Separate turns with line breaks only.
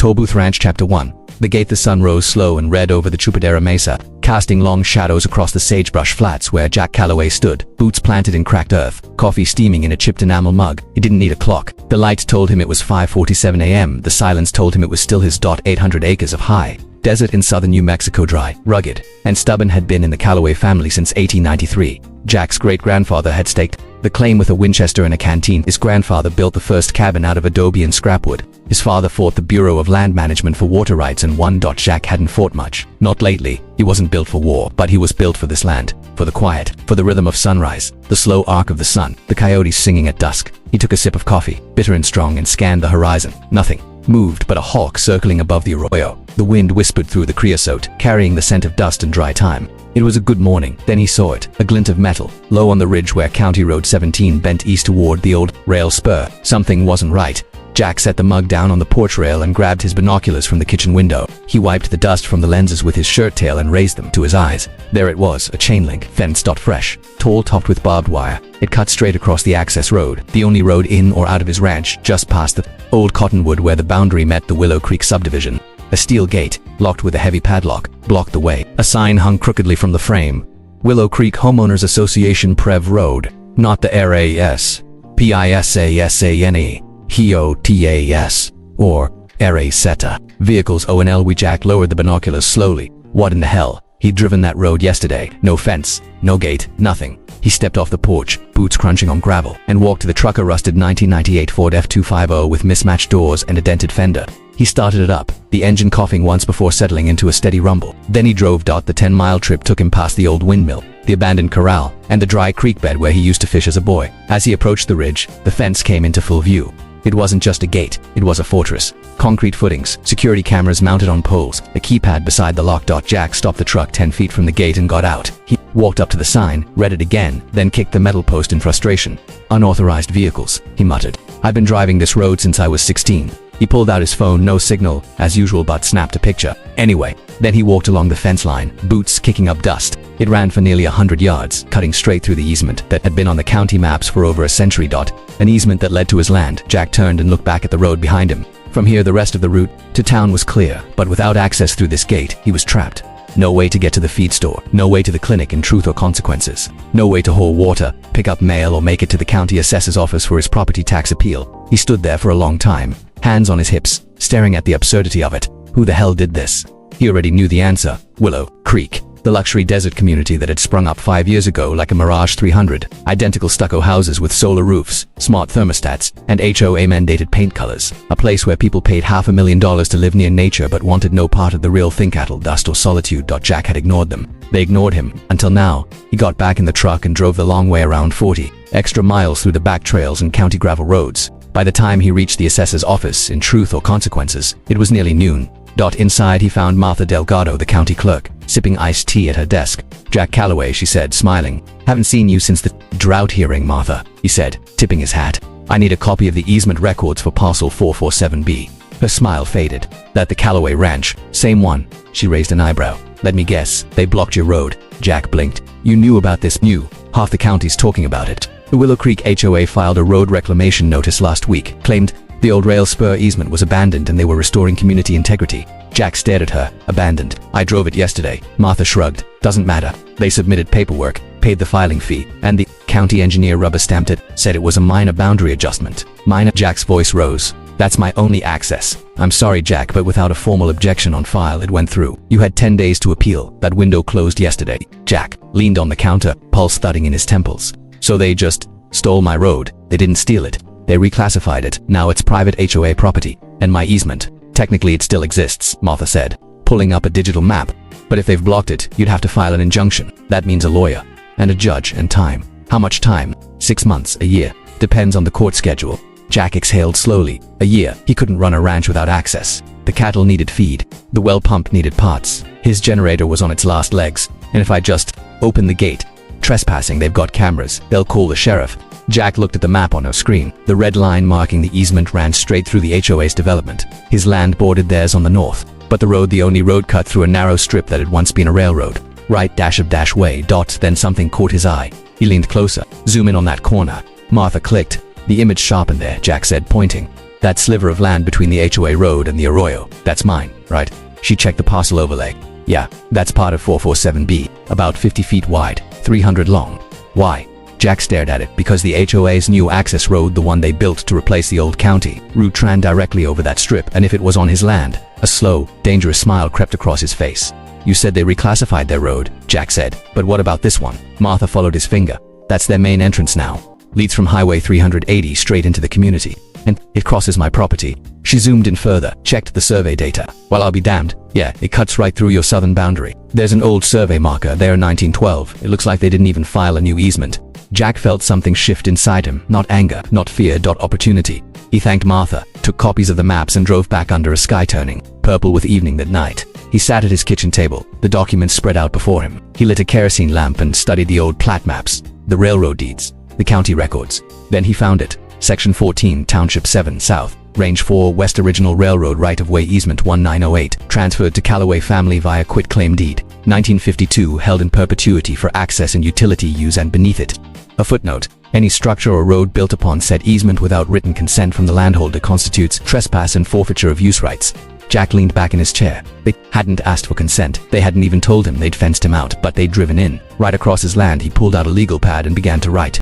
Tollbooth Ranch Chapter 1. The gate. The sun rose slow and red over the Chupadera Mesa, casting long shadows across the sagebrush flats where Jack Calloway stood, boots planted in cracked earth, coffee steaming in a chipped enamel mug. He didn't need a clock. The light told him it was 5:47 a.m. The silence told him it was still his. 800 acres of high desert in southern New Mexico, dry, rugged, and stubborn, had been in the Calloway family since 1893. Jack's great-grandfather had staked the claim with a Winchester and a canteen. His grandfather built the first cabin out of adobe and scrapwood. His father fought the Bureau of Land Management for water rights and won. Jack hadn't fought much. Not lately. He wasn't built for war, but he was built for this land, for the quiet, for the rhythm of sunrise, the slow arc of the sun, the coyotes singing at dusk. He took a sip of coffee, bitter and strong, and scanned the horizon. Nothing moved but a hawk circling above the arroyo. The wind whispered through the creosote, carrying the scent of dust and dry time. It was a good morning. Then he saw it, a glint of metal, low on the ridge where County Road 17 bent east toward the old rail spur. Something wasn't right. Jack set the mug down on the porch rail and grabbed his binoculars from the kitchen window. He wiped the dust from the lenses with his shirt tail and raised them to his eyes. There it was, a chain link fence. Fresh, tall, topped with barbed wire. It cut straight across the access road, the only road in or out of his ranch, just past the old cottonwood where the boundary met the Willow Creek subdivision. A steel gate, locked with a heavy padlock, blocked the way. A sign hung crookedly from the frame. Willow Creek Homeowners Association, Prev Road. Not the RAS. PISASANE. HOTAS. Or RASETA. Vehicles ONL. Jack lowered the binoculars slowly. What in the hell? He'd driven that road yesterday. No fence, no gate, nothing. He stepped off the porch, boots crunching on gravel, and walked to the truck, a rusted 1998 Ford F250 with mismatched doors and a dented fender. He started it up, the engine coughing once before settling into a steady rumble. Then he drove. The 10-mile trip took him past the old windmill, the abandoned corral, and the dry creek bed where he used to fish as a boy. As he approached the ridge, the fence came into full view. It wasn't just a gate, it was a fortress. Concrete footings, security cameras mounted on poles, a keypad beside the lock. Jack stopped the truck 10 feet from the gate and got out. He walked up to the sign, read it again, then kicked the metal post in frustration. Unauthorized vehicles, he muttered. I've been driving this road since I was 16. He pulled out his phone, no signal, as usual, but snapped a picture. Anyway, then he walked along the fence line, boots kicking up dust. It ran for nearly 100 yards, cutting straight through the easement that had been on the county maps for over a century. An easement that led to his land. Jack turned and looked back at the road behind him. From here, the rest of the route to town was clear, but without access through this gate, he was trapped. No way to get to the feed store, no way to the clinic in Truth or Consequences, no way to haul water, pick up mail, or make it to the county assessor's office for his property tax appeal. He stood there for a long time, hands on his hips, staring at the absurdity of it. Who the hell did this? He already knew the answer. Willow Creek. The luxury desert community that had sprung up 5 years ago like a Mirage 300. Identical stucco houses with solar roofs, smart thermostats, and HOA mandated paint colors. A place where people paid $500,000 to live near nature but wanted no part of the real thing, cattle, dust, or solitude. Jack had ignored them. They ignored him, until now. He got back in the truck and drove the long way around 40 extra miles through the back trails and county gravel roads. By the time he reached the assessor's office in Truth or Consequences, it was nearly noon. Inside he found Martha Delgado, the county clerk, sipping iced tea at her desk. Jack Calloway, she said, smiling. Haven't seen you since the drought hearing, Martha, he said, tipping his hat. I need a copy of the easement records for parcel 447B. Her smile faded. That the Calloway Ranch? Same one. She raised an eyebrow. Let me guess, they blocked your road. Jack blinked. You knew about this? Knew. Half the county's talking about it. The Willow Creek HOA filed a road reclamation notice last week, claimed the old rail spur easement was abandoned and they were restoring community integrity. Jack stared at her. Abandoned. I drove it yesterday. Martha shrugged. Doesn't matter. They submitted paperwork, paid the filing fee, and the county engineer rubber-stamped it, said it was a minor boundary adjustment. Minor? Jack's voice rose. That's my only access. I'm sorry, Jack, but without a formal objection on file, it went through. You had 10 days to appeal. That window closed yesterday. Jack leaned on the counter, pulse thudding in his temples. So they just stole my road. They didn't steal it. They reclassified it. Now it's private HOA property, and my easement. Technically it still exists, Martha said, pulling up a digital map. But if they've blocked it, you'd have to file an injunction. That means a lawyer, and a judge, and time. How much time? 6 months, a year. Depends on the court schedule. Jack exhaled slowly. A year. He couldn't run a ranch without access. The cattle needed feed. The well pump needed parts. His generator was on its last legs. And if I just open the gate, trespassing, they've got cameras. They'll call the sheriff. Jack looked at the map on her screen. The red line marking the easement ran straight through the HOA's development. His land bordered theirs on the north, but the road, the only road, cut through a narrow strip that had once been a railroad. Right dash of dash way. Then something caught his eye. He leaned closer. Zoom in on that corner. Martha clicked. The image sharpened there, Jack said, pointing. That sliver of land between the HOA road and the arroyo, that's mine, right? She checked the parcel overlay. Yeah, that's part of 447B, about 50 feet wide, 300 long. Why? Jack stared at it. Because the HOA's new access road, the one they built to replace the old county route, ran directly over that strip, and if it was on his land, a slow, dangerous smile crept across his face. You said they reclassified their road, Jack said, but what about this one? Martha followed his finger. That's their main entrance now. Leads from Highway 380 straight into the community. And it crosses my property. She zoomed in further, checked the survey data. Well, I'll be damned. Yeah, it cuts right through your southern boundary. There's an old survey marker there, 1912. It looks like they didn't even file a new easement. Jack felt something shift inside him. Not anger, not fear, opportunity. He thanked Martha, took copies of the maps and drove back under a sky turning purple with evening that night. He sat at his kitchen table, the documents spread out before him. He lit a kerosene lamp and studied the old plat maps, the railroad deeds, the county records. Then he found it. Section 14, Township 7 South, Range 4 West, original railroad right-of-way easement 1908, transferred to Callaway family via quitclaim deed. 1952, held in perpetuity for access and utility use, and beneath it, a footnote. Any structure or road built upon said easement without written consent from the landholder constitutes trespass and forfeiture of use rights. Jack leaned back in his chair. They hadn't asked for consent. They hadn't even told him they'd fenced him out, but they'd driven in. Right across his land, he pulled out a legal pad and began to write.